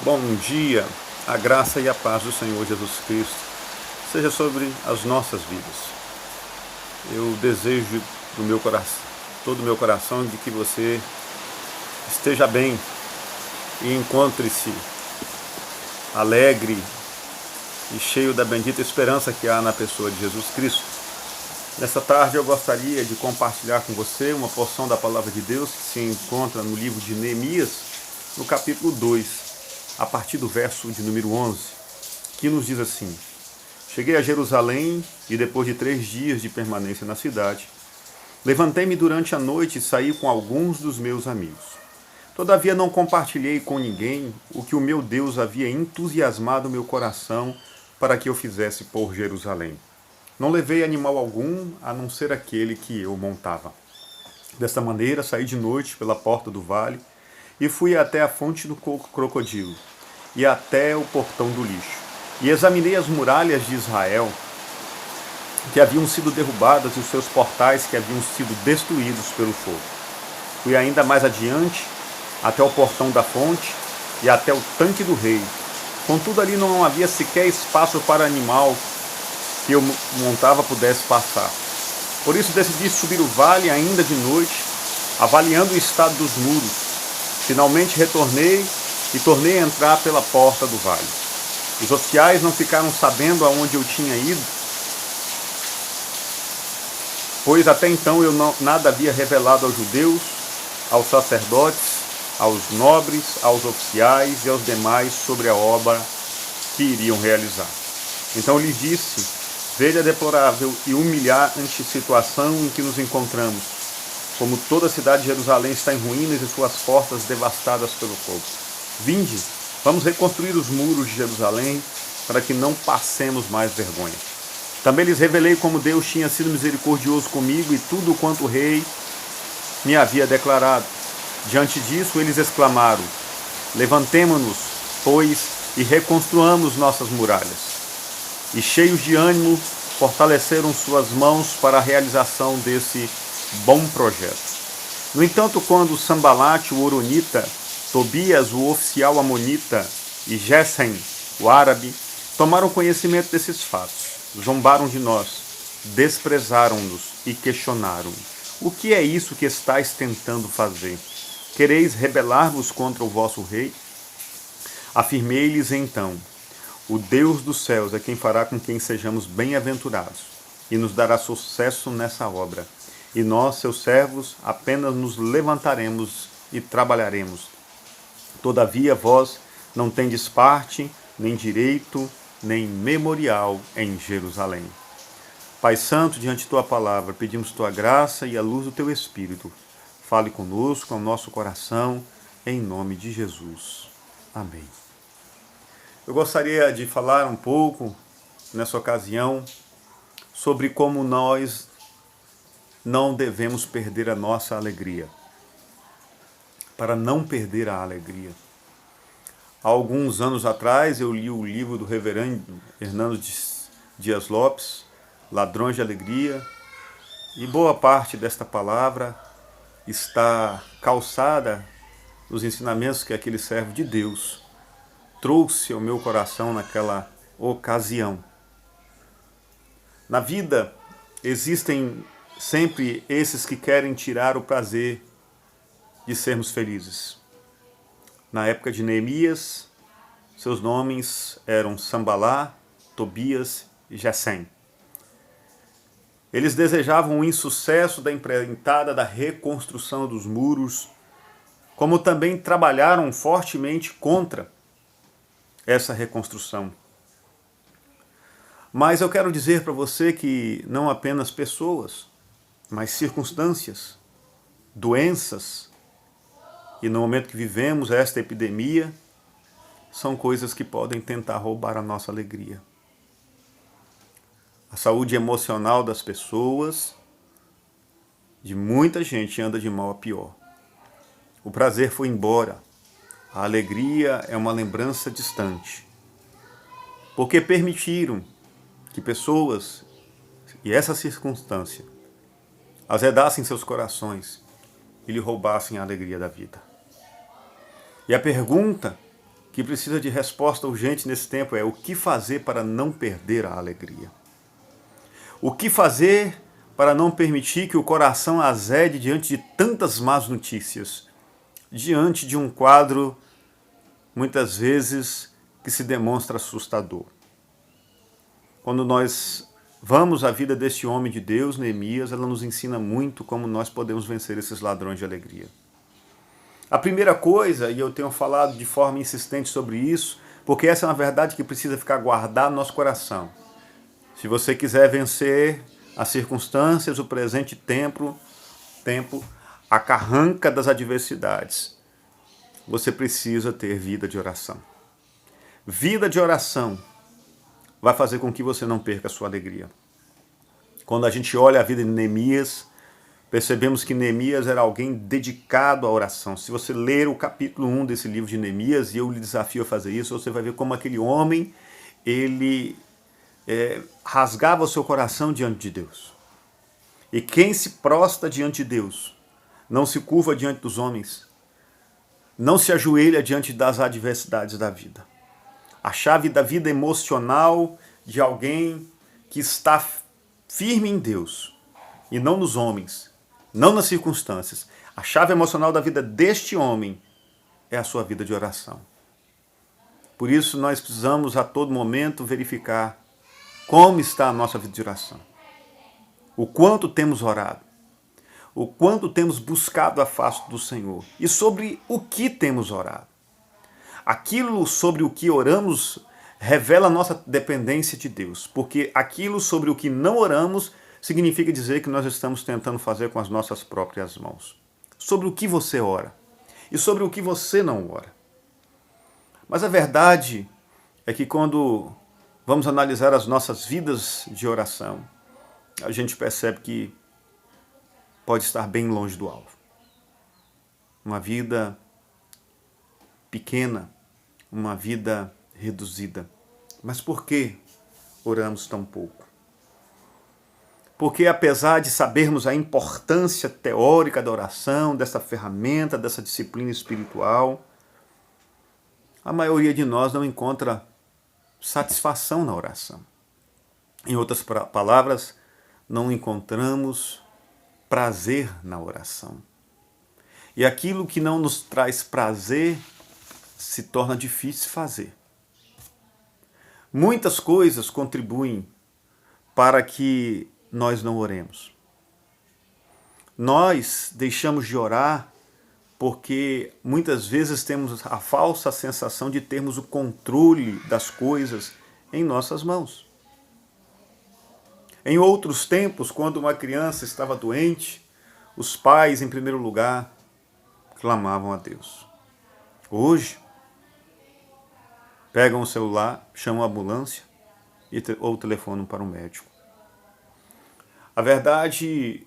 Bom dia, a graça e a paz do Senhor Jesus Cristo seja sobre as nossas vidas. Eu desejo do meu coração, todo o meu coração, de que você esteja bem e encontre-se alegre e cheio da bendita esperança que há na pessoa de Jesus Cristo. Nessa tarde eu gostaria de compartilhar com você uma porção da palavra de Deus que se encontra no livro de Neemias, no capítulo 2, a partir do verso de número 11, que nos diz assim: Cheguei a Jerusalém e depois de 3 dias de permanência na cidade, levantei-me durante a noite e saí com alguns dos meus amigos. Todavia não compartilhei com ninguém o que o meu Deus havia entusiasmado meu coração para que eu fizesse por Jerusalém. Não levei animal algum, a não ser aquele que eu montava. Desta maneira, saí de noite pela porta do vale e fui até a fonte do crocodilo e até o portão do lixo. E examinei as muralhas de Israel, que haviam sido derrubadas, e os seus portais que haviam sido destruídos pelo fogo. Fui ainda mais adiante, até o portão da fonte e até o tanque do rei. Contudo, ali não havia sequer espaço para animal que eu montava pudesse passar. Por isso decidi subir o vale ainda de noite, avaliando o estado dos muros. Finalmente retornei e tornei a entrar pela porta do vale. Os oficiais não ficaram sabendo aonde eu tinha ido, pois até então eu nada havia revelado aos judeus, aos sacerdotes, aos nobres, aos oficiais e aos demais sobre a obra que iriam realizar. Então lhes disse: veja a deplorável e humilhante situação em que nos encontramos, como toda a cidade de Jerusalém está em ruínas e suas portas devastadas pelo fogo. Vinde, vamos reconstruir os muros de Jerusalém, para que não passemos mais vergonha. Também lhes revelei como Deus tinha sido misericordioso comigo e tudo quanto o rei me havia declarado. Diante disso, eles exclamaram: levantemo-nos, pois, e reconstruamos nossas muralhas. E cheios de ânimo, fortaleceram suas mãos para a realização desse bom projeto. No entanto, quando Sambalate, o Horonita, Tobias, o oficial amonita, e Gesem, o árabe, tomaram conhecimento desses fatos, zombaram de nós, desprezaram-nos e questionaram: o que é isso que estáis tentando fazer? Quereis rebelar-vos contra o vosso rei? Afirmei-lhes então: o Deus dos céus é quem fará com que sejamos bem-aventurados e nos dará sucesso nessa obra. E nós, seus servos, apenas nos levantaremos e trabalharemos. Todavia vós não tendes parte, nem direito, nem memorial em Jerusalém. Pai Santo, diante de tua palavra, pedimos tua graça e a luz do teu Espírito. Fale conosco, ao nosso coração, em nome de Jesus. Amém. Eu gostaria de falar um pouco, nessa ocasião, sobre como nós não devemos perder a nossa alegria. Para não perder a alegria. Há alguns anos atrás eu li o livro do reverendo Hernando Dias Lopes, Ladrões de Alegria, e boa parte desta palavra está calçada nos ensinamentos que aquele servo de Deus trouxe ao meu coração naquela ocasião. Na vida existem sempre esses que querem tirar o prazer de sermos felizes. Na época de Neemias, seus nomes eram Sambalá, Tobias e Gesem. Eles desejavam o insucesso da empreitada da reconstrução dos muros, como também trabalharam fortemente contra essa reconstrução. Mas eu quero dizer para você que não apenas pessoas, mas circunstâncias, doenças, e no momento que vivemos esta epidemia, são coisas que podem tentar roubar a nossa alegria. A saúde emocional das pessoas, de muita gente, anda de mal a pior. O prazer foi embora. A alegria é uma lembrança distante. Porque permitiram que pessoas, e essa circunstância, azedassem seus corações e lhe roubassem a alegria da vida. E a pergunta que precisa de resposta urgente nesse tempo é o que fazer para não perder a alegria. O que fazer para não permitir que o coração azede diante de tantas más notícias, diante de um quadro, muitas vezes, que se demonstra assustador. Quando nós vamos à vida deste homem de Deus, Neemias, ela nos ensina muito como nós podemos vencer esses ladrões de alegria. A primeira coisa, e eu tenho falado de forma insistente sobre isso, porque essa é uma verdade que precisa ficar guardada no nosso coração. Se você quiser vencer as circunstâncias, o presente tempo, a carranca das adversidades, você precisa ter vida de oração. Vida de oração vai fazer com que você não perca a sua alegria. Quando a gente olha a vida de Neemias, percebemos que Neemias era alguém dedicado à oração. Se você ler o capítulo 1 desse livro de Neemias, e eu lhe desafio a fazer isso, você vai ver como aquele homem, ele rasgava o seu coração diante de Deus. E quem se prostra diante de Deus, não se curva diante dos homens, não se ajoelha diante das adversidades da vida. A chave da vida emocional de alguém que está firme em Deus e não nos homens, não nas circunstâncias. A chave emocional da vida deste homem é a sua vida de oração. Por isso nós precisamos a todo momento verificar como está a nossa vida de oração. O quanto temos orado. O quanto temos buscado a face do Senhor. E sobre o que temos orado. Aquilo sobre o que oramos revela a nossa dependência de Deus. Porque aquilo sobre o que não oramos significa dizer que nós estamos tentando fazer com as nossas próprias mãos. Sobre o que você ora. E sobre o que você não ora. Mas a verdade é que quando vamos analisar as nossas vidas de oração, a gente percebe que pode estar bem longe do alvo. Uma vida pequena, uma vida reduzida. Mas por que oramos tão pouco? Porque apesar de sabermos a importância teórica da oração, dessa ferramenta, dessa disciplina espiritual, a maioria de nós não encontra satisfação na oração. Em outras palavras, não encontramos prazer na oração. E aquilo que não nos traz prazer se torna difícil fazer. Muitas coisas contribuem para que nós não oremos. Nós deixamos de orar porque muitas vezes temos a falsa sensação de termos o controle das coisas em nossas mãos. Em outros tempos, quando uma criança estava doente, os pais, em primeiro lugar, clamavam a Deus. Hoje, pegam o celular, chamam a ambulância ou telefonam para um médico. A verdade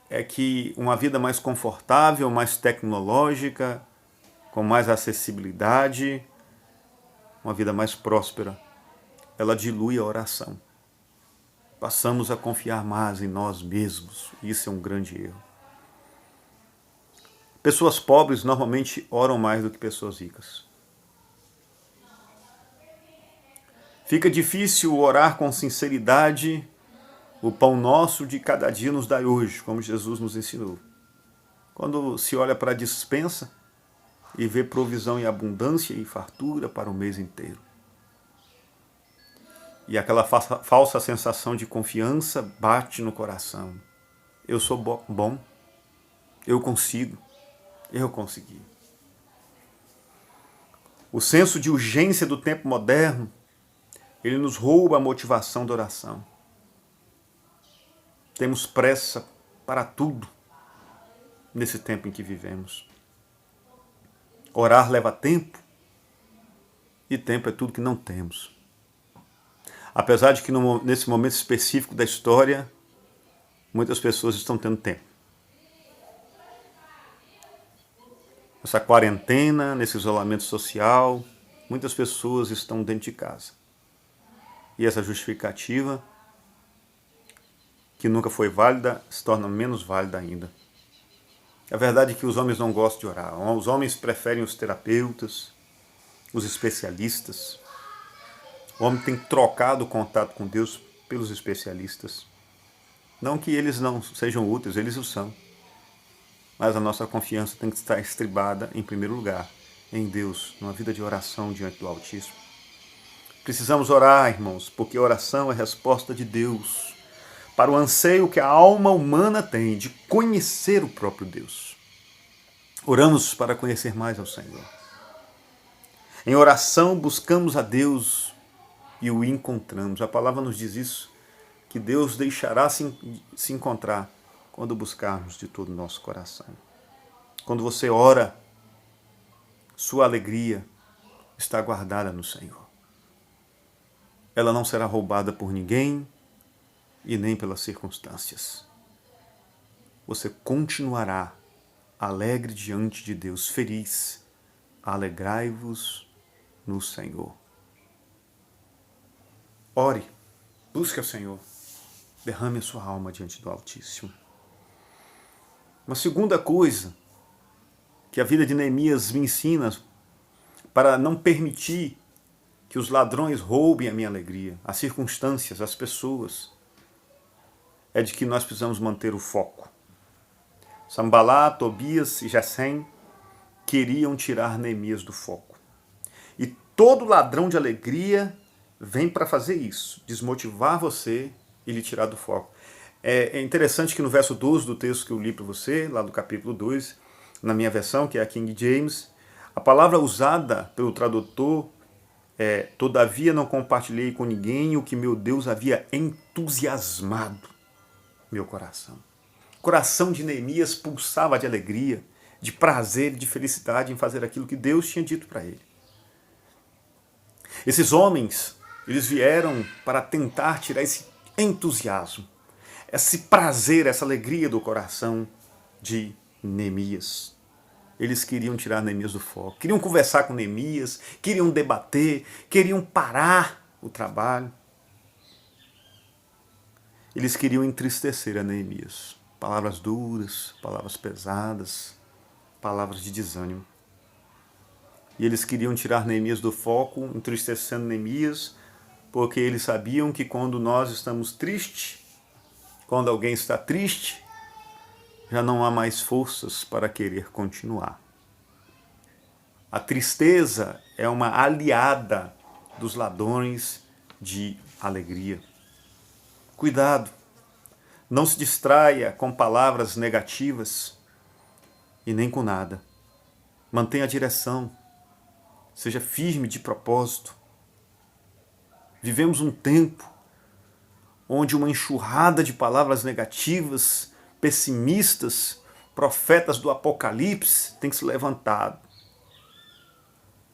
é que uma vida mais confortável, mais tecnológica, com mais acessibilidade, uma vida mais próspera, ela dilui a oração. Passamos a confiar mais em nós mesmos. Isso é um grande erro. Pessoas pobres normalmente oram mais do que pessoas ricas. Fica difícil orar com sinceridade. O pão nosso de cada dia nos dai hoje, como Jesus nos ensinou. Quando se olha para a despensa e vê provisão em abundância e fartura para o mês inteiro. E aquela falsa sensação de confiança bate no coração. Eu sou bom, eu consigo, eu consegui. O senso de urgência do tempo moderno, ele nos rouba a motivação da oração. Temos pressa para tudo nesse tempo em que vivemos. Orar leva tempo e tempo é tudo que não temos. Apesar de que nesse momento específico da história, muitas pessoas estão tendo tempo. Essa quarentena, nesse isolamento social, muitas pessoas estão dentro de casa. E essa justificativa, que nunca foi válida, se torna menos válida ainda. A verdade é que os homens não gostam de orar. Os homens preferem os terapeutas, os especialistas. O homem tem trocado o contato com Deus pelos especialistas. Não que eles não sejam úteis, eles o são. Mas a nossa confiança tem que estar estribada, em primeiro lugar, em Deus, numa vida de oração diante do Altíssimo. Precisamos orar, irmãos, porque oração é resposta de Deus para o anseio que a alma humana tem de conhecer o próprio Deus. Oramos para conhecer mais ao Senhor. Em oração buscamos a Deus e o encontramos. A palavra nos diz isso, que Deus deixará se encontrar quando buscarmos de todo o nosso coração. Quando você ora, sua alegria está guardada no Senhor. Ela não será roubada por ninguém e nem pelas circunstâncias. Você continuará alegre diante de Deus, feliz. Alegrai-vos no Senhor. Ore, busque ao Senhor, derrame a sua alma diante do Altíssimo. Uma segunda coisa que a vida de Neemias me ensina para não permitir que os ladrões roubem a minha alegria, as circunstâncias, as pessoas, é de que nós precisamos manter o foco. Sambalá, Tobias e Gesem queriam tirar Neemias do foco. E todo ladrão de alegria vem para fazer isso, desmotivar você e lhe tirar do foco. É interessante que no verso 12 do texto que eu li para você, lá do capítulo 2, na minha versão, que é a King James, a palavra usada pelo tradutor é: todavia não compartilhei com ninguém o que meu Deus havia entusiasmado meu coração. O coração de Neemias pulsava de alegria, de prazer e de felicidade em fazer aquilo que Deus tinha dito para ele. Esses homens, eles vieram para tentar tirar esse entusiasmo, esse prazer, essa alegria do coração de Neemias. Eles queriam tirar Neemias do foco, queriam conversar com Neemias, queriam debater, queriam parar o trabalho. Eles queriam entristecer a Neemias. Palavras duras, palavras pesadas, palavras de desânimo. E eles queriam tirar Neemias do foco, entristecendo Neemias, porque eles sabiam que quando nós estamos tristes, quando alguém está triste, já não há mais forças para querer continuar. A tristeza é uma aliada dos ladrões de alegria. Cuidado, não se distraia com palavras negativas e nem com nada. Mantenha a direção, seja firme de propósito. Vivemos um tempo onde uma enxurrada de palavras negativas, pessimistas, profetas do Apocalipse tem se levantado.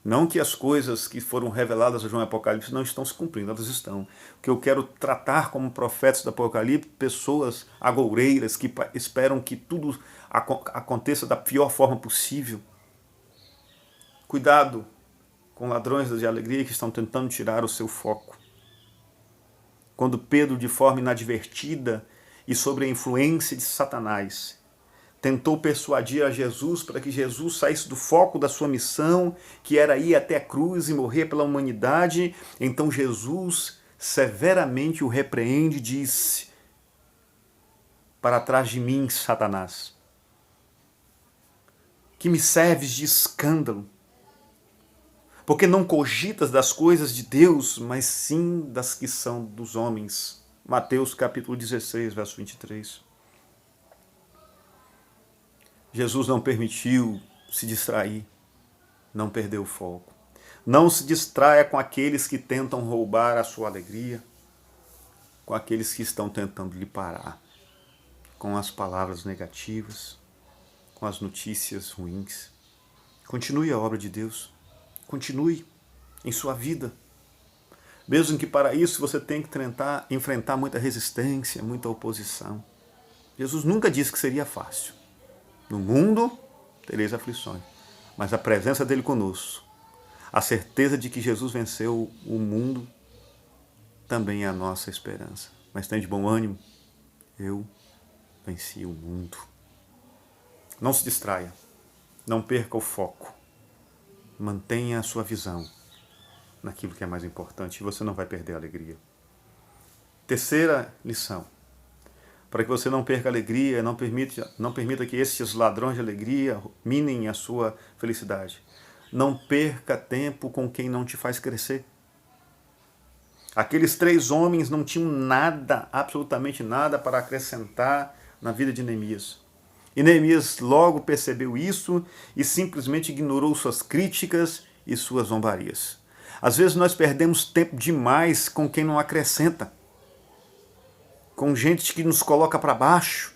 Não que as coisas que foram reveladas a João Apocalipse não estão se cumprindo, elas estão. O que eu quero tratar como profetas do Apocalipse, pessoas agoureiras que esperam que tudo aconteça da pior forma possível. Cuidado com ladrões de alegria que estão tentando tirar o seu foco. Quando Pedro, de forma inadvertida e sob a influência de Satanás, tentou persuadir a Jesus para que Jesus saísse do foco da sua missão, que era ir até a cruz e morrer pela humanidade, então Jesus severamente o repreende e disse: para trás de mim, Satanás, que me serves de escândalo, porque não cogitas das coisas de Deus, mas sim das que são dos homens. Mateus capítulo 16, verso 23. Jesus não permitiu se distrair, não perdeu o foco. Não se distraia com aqueles que tentam roubar a sua alegria, com aqueles que estão tentando lhe parar, com as palavras negativas, com as notícias ruins. Continue a obra de Deus, continue em sua vida. Mesmo que para isso você tenha que enfrentar muita resistência, muita oposição. Jesus nunca disse que seria fácil. No mundo tereis aflições, mas a presença dele conosco, a certeza de que Jesus venceu o mundo, também é a nossa esperança. Mas tenha de bom ânimo, eu venci o mundo. Não se distraia, não perca o foco. Mantenha a sua visão naquilo que é mais importante e você não vai perder a alegria. Terceira lição. Para que você não perca a alegria, não permita que esses ladrões de alegria minem a sua felicidade. Não perca tempo com quem não te faz crescer. Aqueles 3 homens não tinham nada, absolutamente nada, para acrescentar na vida de Neemias. E Neemias logo percebeu isso e simplesmente ignorou suas críticas e suas zombarias. Às vezes nós perdemos tempo demais com quem não acrescenta, com gente que nos coloca para baixo.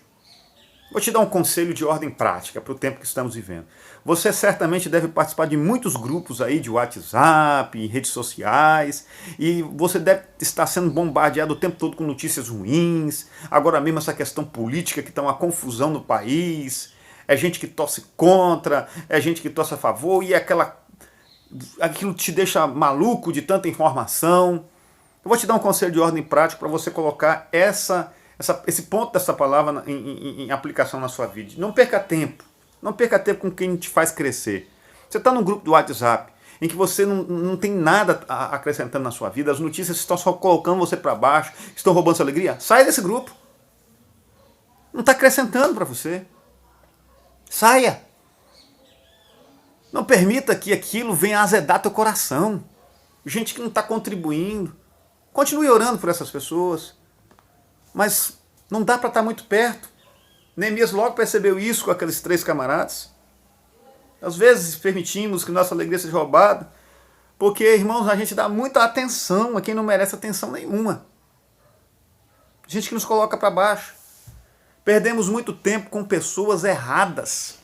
Vou te dar um conselho de ordem prática para o tempo que estamos vivendo. Você certamente deve participar de muitos grupos aí de WhatsApp, redes sociais, e você deve estar sendo bombardeado o tempo todo com notícias ruins. Agora mesmo essa questão política que está uma confusão no país, é gente que torce contra, é gente que torce a favor, e aquilo te deixa maluco de tanta informação. Eu vou te dar um conselho de ordem prática para você colocar esse ponto dessa palavra em aplicação na sua vida. Não perca tempo. Não perca tempo com quem te faz crescer. Você está num grupo do WhatsApp em que você não tem nada acrescentando na sua vida, as notícias estão só colocando você para baixo, estão roubando sua alegria. Saia desse grupo. Não está acrescentando para você. Saia. Não permita que aquilo venha azedar teu coração. Gente que não está contribuindo. Continue orando por essas pessoas. Mas não dá para estar muito perto. Neemias logo percebeu isso com aqueles 3 camaradas. Às vezes permitimos que nossa alegria seja roubada, porque, irmãos, a gente dá muita atenção a quem não merece atenção nenhuma. Gente que nos coloca para baixo. Perdemos muito tempo com pessoas erradas.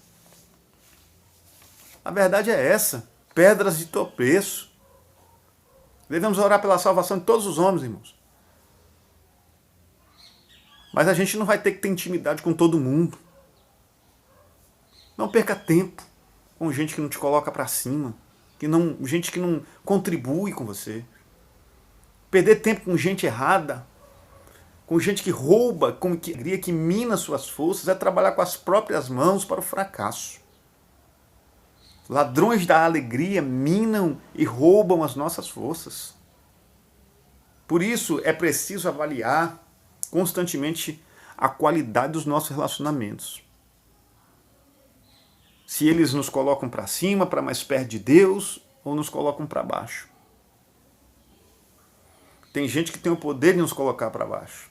A verdade é essa. Pedras de tropeço. Devemos orar pela salvação de todos os homens, irmãos. Mas a gente não vai ter que ter intimidade com todo mundo. Não perca tempo com gente que não te coloca para cima, gente que não contribui com você. Perder tempo com gente errada, com gente que rouba, que mina suas forças, é trabalhar com as próprias mãos para o fracasso. Ladrões da alegria minam e roubam as nossas forças. Por isso é preciso avaliar constantemente a qualidade dos nossos relacionamentos. Se eles nos colocam para cima, para mais perto de Deus, ou nos colocam para baixo. Tem gente que tem o poder de nos colocar para baixo,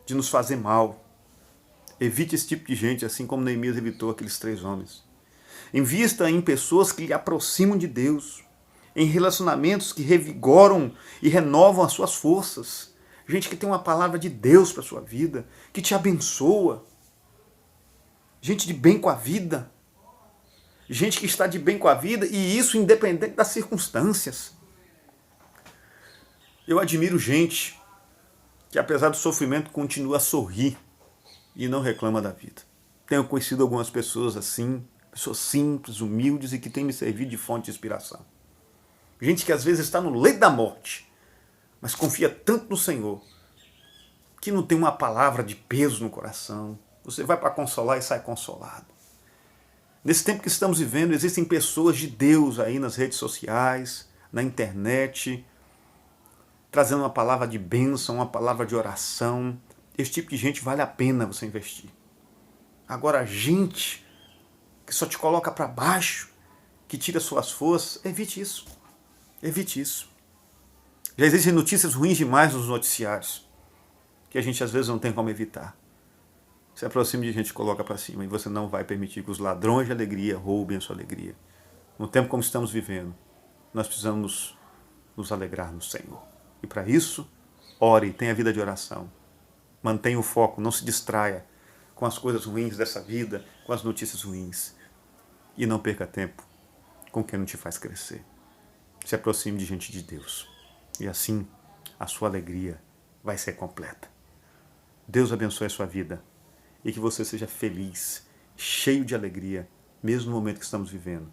de nos fazer mal. Evite esse tipo de gente, assim como Neemias evitou aqueles 3 homens. Invista em pessoas que lhe aproximam de Deus, em relacionamentos que revigoram e renovam as suas forças. Gente que tem uma palavra de Deus para a sua vida, que te abençoa. Gente de bem com a vida. Gente que está de bem com a vida, e isso independente das circunstâncias. Eu admiro gente que, apesar do sofrimento, continua a sorrir e não reclama da vida. Tenho conhecido algumas pessoas assim, pessoas simples, humildes e que têm me servido de fonte de inspiração. Gente que às vezes está no leito da morte, mas confia tanto no Senhor, que não tem uma palavra de peso no coração. Você vai para consolar e sai consolado. Nesse tempo que estamos vivendo, existem pessoas de Deus aí nas redes sociais, na internet, trazendo uma palavra de bênção, uma palavra de oração. Esse tipo de gente vale a pena você investir. Agora, gente que só te coloca para baixo, que tira suas forças, evite isso. Evite isso. Já existem notícias ruins demais nos noticiários, que a gente às vezes não tem como evitar. Se aproxime de gente que coloca para cima, e você não vai permitir que os ladrões de alegria roubem a sua alegria. No tempo como estamos vivendo, nós precisamos nos alegrar no Senhor. E para isso, ore, tenha vida de oração. Mantenha o foco, não se distraia com as coisas ruins dessa vida, com as notícias ruins. E não perca tempo com quem não te faz crescer. Se aproxime de gente de Deus. E assim, a sua alegria vai ser completa. Deus abençoe a sua vida e que você seja feliz, cheio de alegria, mesmo no momento que estamos vivendo.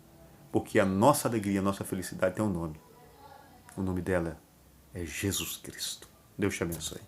Porque a nossa alegria, a nossa felicidade tem um nome. O nome dela é Jesus Cristo. Deus te abençoe.